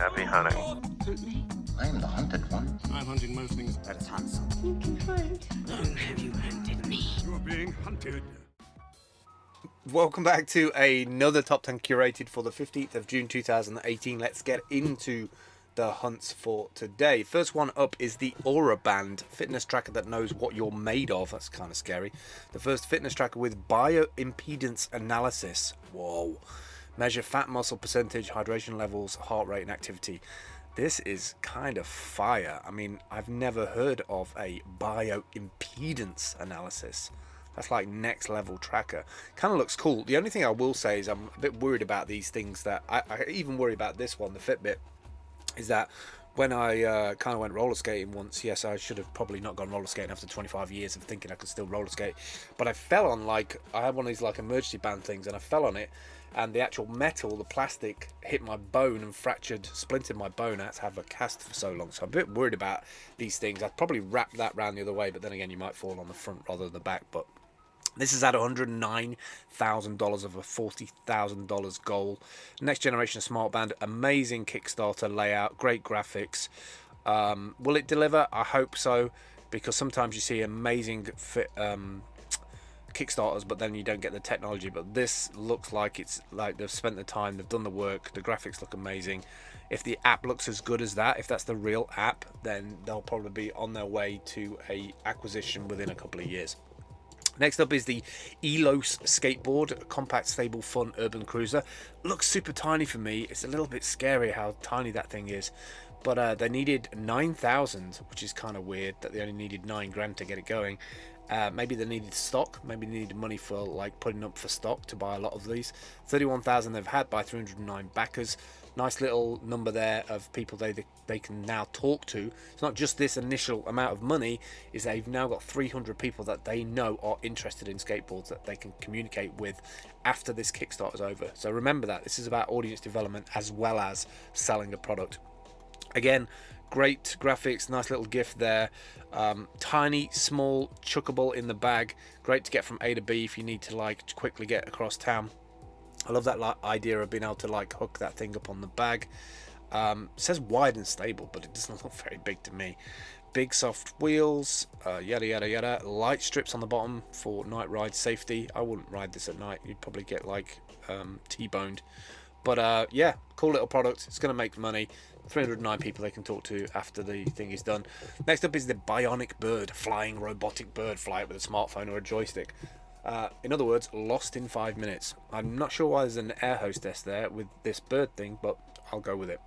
Happy hunting. Hunt me. I am the hunted one. I'm hunting most things. Let us hunt something. You can hunt. Long have you hunted me? You're being hunted. Welcome back to another Top 10 Curated for the 15th of June 2018. Let's get into the hunts for today. First one up is the Aura Band fitness tracker that knows what you're made of. That's kind of scary. The first fitness tracker with bioimpedance analysis. Whoa. Measure fat muscle percentage, hydration levels, heart rate and activity. This is kind of fire. I mean, I've never heard of a bioimpedance analysis. That's like next level tracker. Kind of looks cool. The only thing I will say is I'm a bit worried about these things, that I even worry about this one, the Fitbit, is that when I kind of went roller skating once, yes, I should have probably not gone roller skating after 25 years of thinking I could still roller skate, but I fell on, like, I had one of these like emergency band things, and I fell on it, and the actual metal, the plastic, hit my bone and splintered my bone. I had to have a cast for so long, so I'm a bit worried about these things. I'd probably wrap that round the other way, but then again, you might fall on the front rather than the back. But this is at $109,000 of a $40,000 goal. Next generation smart band, amazing Kickstarter layout, great graphics. Will it deliver? I hope so, because sometimes you see amazing Kickstarters, but then you don't get the technology. But this looks like it's like they've spent the time, they've done the work, the graphics look amazing. If the app looks as good as that, if that's the real app, then they'll probably be on their way to a acquisition within a couple of years. Next up is the Elos skateboard, a compact, stable, fun urban cruiser. Looks super tiny for me. It's a little bit scary how tiny that thing is. But they needed 9,000, which is kind of weird that they only needed 9 grand to get it going. Maybe they needed stock. Maybe they needed money for like putting up for stock to buy a lot of these. 31,000 they've had by 309 backers. Nice little number there of people they can now talk to. It's not just this initial amount of money, is they've now got 300 people that they know are interested in skateboards that they can communicate with after this Kickstarter is over. So remember that this is about audience development as well as selling a product. Again, great graphics, nice little gift there. Tiny, small, chuckable in the bag. Great to get from A to B if you need to like quickly get across town. I love that idea of being able to like hook that thing up on the bag. It says wide and stable, but it doesn't look very big to me. Big soft wheels, yada yada yada. Light strips on the bottom for night ride safety. I wouldn't ride this at night. You'd probably get like T-boned. But yeah, cool little product. It's going to make money. 309 people they can talk to after the thing is done. Next up is the Bionic Bird, flying robotic bird. Fly it with a smartphone or a joystick. In other words, lost in 5 minutes. I'm not sure why there's an air hostess there with this bird thing, but I'll go with it.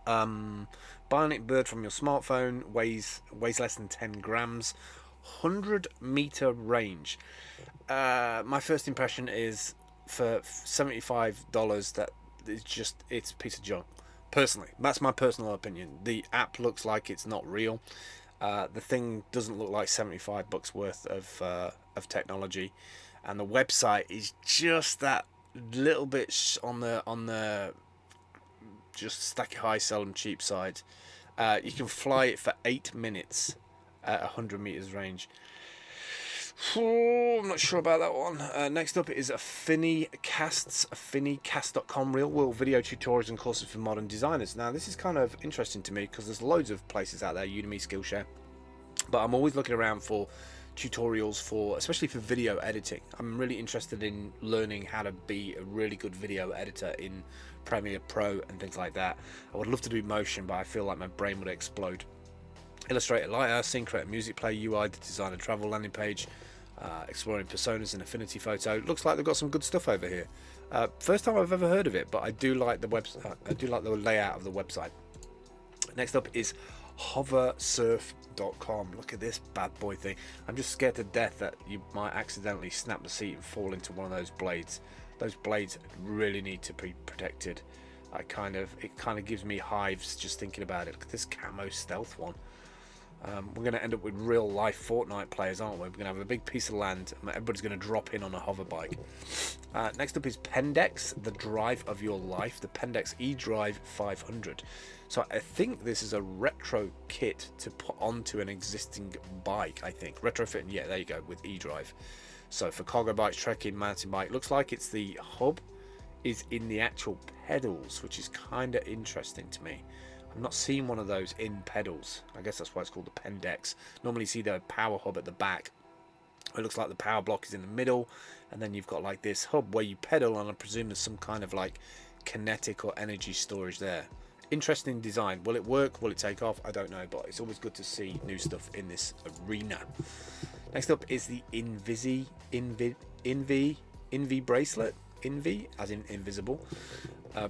Bionic Bird from your smartphone, weighs less than 10 grams, 100-meter range. My first impression is for $75 that it's a piece of junk. Personally, that's my personal opinion. The app looks like it's not real. The thing doesn't look like $75 worth of technology, and the website is just that little bit on the just stack it high, sell them cheap side. You can fly it for 8 minutes at 100 meters range. I'm not sure about that one. Next up is a finicasts, finicast.com, real world video tutorials and courses for modern designers. Now this is kind of interesting to me because there's loads of places out there, Udemy, Skillshare, but I'm always looking around for tutorials for, especially for video editing. I'm really interested in learning how to be a really good video editor in Premiere Pro and things like that. I would love to do motion, but I feel like my brain would explode. Illustrator, Lighthouse, Sync, create a music play, UI to design a travel landing page, exploring personas and affinity photo. Looks like they've got some good stuff over here. First time I've ever heard of it, but I do like the website. I do like the layout of the website. Next up is Hoversurfcom. Look at this bad boy thing. I'm just scared to death that you might accidentally snap the seat and fall into one of those blades. Those blades really need to be protected. It kind of gives me hives just thinking about it. Look at this camo stealth one. We're going to end up with real life Fortnite players, aren't we? We're going to have a big piece of land and everybody's going to drop in on a hover bike. Next up is Pendecks, the drive of your life, the Pendecks eDrive 500. So I think this is a retro kit to put onto an existing bike, I think. Retrofitting, yeah, there you go, with eDrive. So for cargo bikes, trekking, mountain bike, looks like it's the hub is in the actual pedals, which is kind of interesting to me. I'm not seeing one of those in pedals. I guess that's why it's called the Pendecks. Normally you see the power hub at the back. It looks like the power block is in the middle, and then you've got like this hub where you pedal, and I presume there's some kind of like kinetic or energy storage there. Interesting design. Will it work? Will it take off? I don't know, but it's always good to see new stuff in this arena. Next up is the Invisi Invi bracelet. Invi, as in invisible.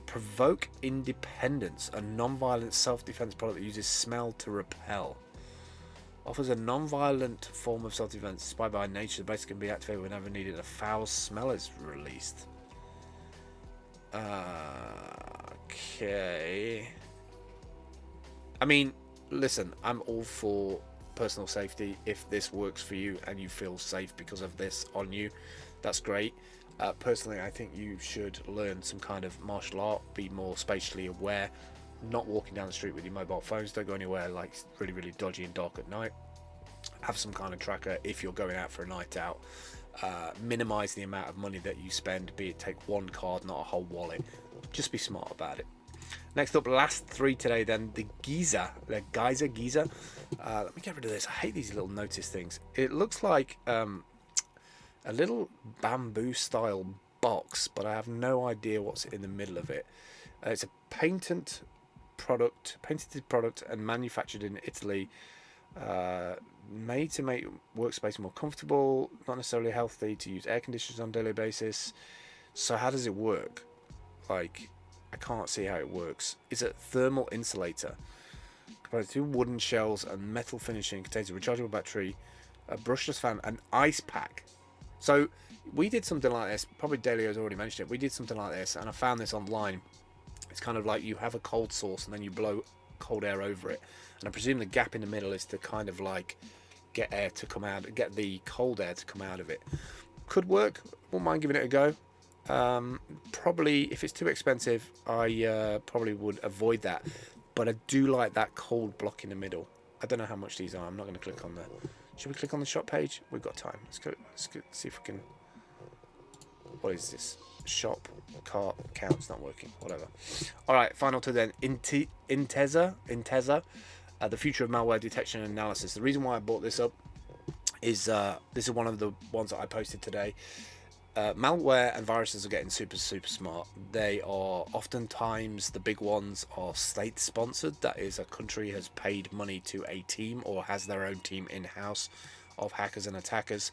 Provoke Independence, a non-violent self-defense product that uses smell to repel. Offers a non-violent form of self-defense inspired by nature. The bracelet can be activated whenever needed. A foul smell is released. Okay. I mean, listen, I'm all for personal safety. If this works for you and you feel safe because of this on you, that's great. Personally, I think you should learn some kind of martial art, be more spatially aware, not walking down the street with your mobile phones, don't go anywhere like really, really dodgy and dark at night. Have some kind of tracker if you're going out for a night out. Minimize the amount of money that you spend, be it take one card, not a whole wallet. Just be smart about it. Next up, last three today then, the Giza. Giza. Let me get rid of this. I hate these little notice things. It looks like a little bamboo style box, but I have no idea what's in the middle of it. It's a patented product and manufactured in Italy, made to make workspace more comfortable, not necessarily healthy, to use air conditioners on a daily basis. So how does it work? Like, I can't see how it works. It's a thermal insulator composed of 2 wooden shells and metal finishing. Contains a rechargeable battery, a brushless fan, an ice pack. So we did something like this, probably Delio's already mentioned it, we did something like this, and I found this online. It's kind of like you have a cold source and then you blow cold air over it, and I presume the gap in the middle is to kind of like get air to come out, get the cold air to come out of it. Could work, wouldn't mind giving it a go. Probably if it's too expensive, I probably would avoid that, but I do like that cold block in the middle. I don't know how much these are. I'm not going to click on the... Should we click on the shop page? We've got time. Let's go see if we can... What is this? Shop, cart, account's not working. Whatever. Alright, final two then. Inteza. The future of malware detection and analysis. The reason why I brought this up is this is one of the ones that I posted today. Malware and viruses are getting super smart. They are oftentimes, the big ones are state sponsored. That is, a country has paid money to a team or has their own team in-house of hackers and attackers.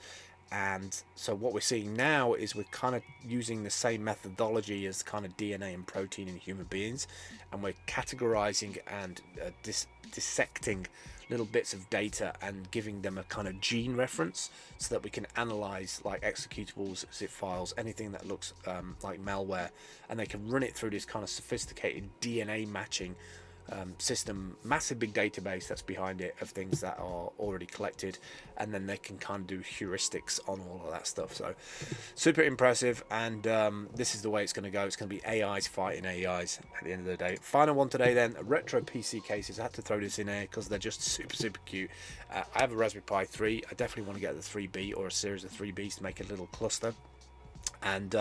And so what we're seeing now is we're kind of using the same methodology as kind of DNA and protein in human beings, and we're categorizing and dissecting little bits of data and giving them a kind of gene reference so that we can analyze like executables, zip files, anything that looks like malware, and they can run it through this kind of sophisticated DNA matching system, massive big database that's behind it of things that are already collected, and then they can kind of do heuristics on all of that stuff. So super impressive, and this is the way it's going to go. It's going to be AIs fighting AIs at the end of the day. Final one today then, retro PC cases. I had to throw this in here because they're just super cute. I have a Raspberry Pi 3. I definitely want to get the 3B or a series of 3Bs to make a little cluster, and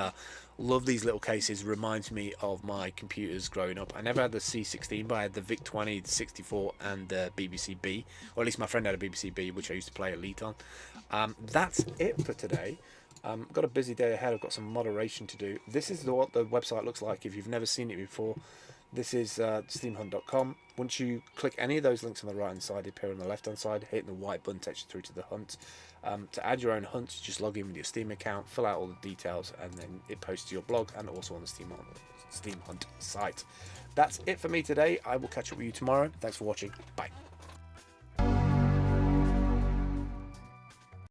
love these little cases. Reminds me of my computers growing up. I never had the C16, but I had the VIC-20, the 64, and the BBC B, or at least my friend had a BBC B, which I used to play Elite on. That's it for today. Got a busy day ahead. I've got some moderation to do. This is what the website looks like if you've never seen it before. This is steamhunt.com. Once you click any of those links on the right hand side, they appear on the left hand side. Hitting the white button takes you through to the hunt. To add your own hunt, just log in with your Steam account, fill out all the details, and then it posts to your blog and also on the Steam Hunt site. That's it for me today. I will catch up with you tomorrow. Thanks for watching. Bye.